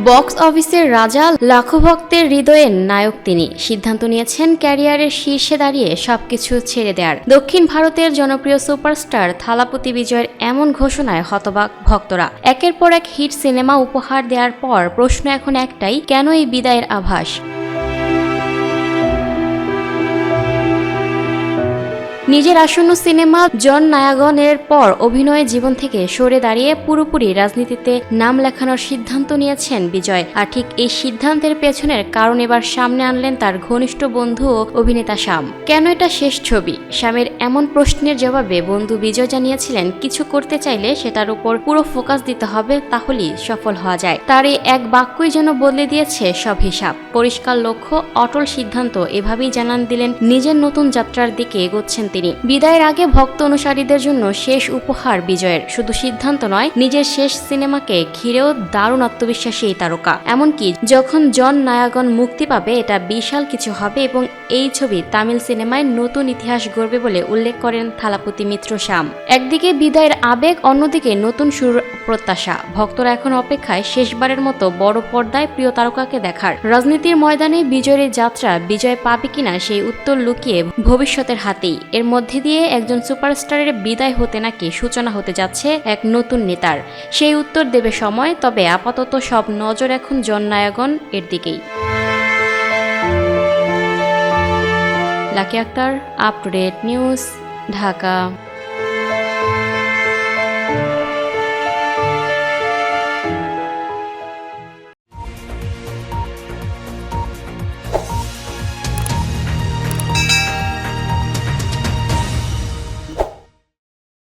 Box অফিসের রাজা, লাখো ভক্তের হৃদয়ের নায়ক তিনি। সিদ্ধান্ত নিয়েছেন ক্যারিয়ারের শীর্ষে দাঁড়িয়ে সবকিছু ছেড়ে দেওয়ার। দক্ষিণ ভারতের জনপ্রিয় সুপারস্টার থালাপতি বিজয়ের এমন ঘোষণায় হতবাক ভক্তরা। একের পর এক হিট সিনেমা উপহার দেওয়ার পর প্রশ্ন এখন একটাই, কেন এই বিদায়ের আভাস? নিজের আসন্ন সিনেমা জন নায়াগনের পর অভিনয় জীবন থেকে সরে দাঁড়িয়ে পুরোপুরি রাজনীতিতে নাম লেখানোর সিদ্ধান্ত নিয়েছেন বিজয়। আর ঠিক এই সিদ্ধান্তের পেছনের কারণ এবার সামনে আনলেন তার ঘনিষ্ঠ বন্ধু ও অভিনেতা শাম। কেন এটা শেষ ছবি? শামের এমন প্রশ্নের জবাবে বন্ধু বিজয় জানিয়েছিলেন, কিছু করতে চাইলে সেটার উপর পুরো ফোকাস দিতে হবে, তাহলেই সফল হওয়া যায়। তার এই এক বাক্যই যেন বদলে দিয়েছে সব হিসাব। পরিষ্কার লক্ষ্য, অটল সিদ্ধান্ত, এভাবেই জানান দিলেন নিজের নতুন যাত্রার দিকে এগোচ্ছেন তিনি। বিদায়ের আগে ভক্ত অনুসারীদের জন্য শেষ উপহার বিজয়ের। শুধু সিদ্ধান্ত নয়, নিজের শেষ সিনেমাকে ঘিরেও দারুণ আত্মবিশ্বাসী এই তারকা। এমনকি যখন জন নায়াগন মুক্তি পাবে, এটা বিশাল কিছু হবে এবং এই ছবি তামিল সিনেমায় নতুন ইতিহাস গড়বে বলে উল্লেখ করেন থালাপতি মিত্র শাম। একদিকে বিদায়ের আবেগ, অন্যদিকে নতুন শুরুর প্রত্যাশা। ভক্তরা এখন অপেক্ষায় শেষবারের মতো বড় পর্দায় প্রিয় তারকাকে দেখার। রাজনীতির ময়দানে বিজয়ের যাত্রা বিজয় পাবে কিনা সেই উত্তর লুকিয়ে ভবিষ্যতের হাতেই। এর মধ্যে দিয়ে একজন সুপারস্টারের বিদায় হতে নাকি সূচনা হতে যাচ্ছে এক নতুন নেতার, সেই উত্তর দেবে সময়। তবে আপাতত সব নজর এখন জন নায়াগন এর দিকেই। Lucky Akter, up to date news, Dhaka.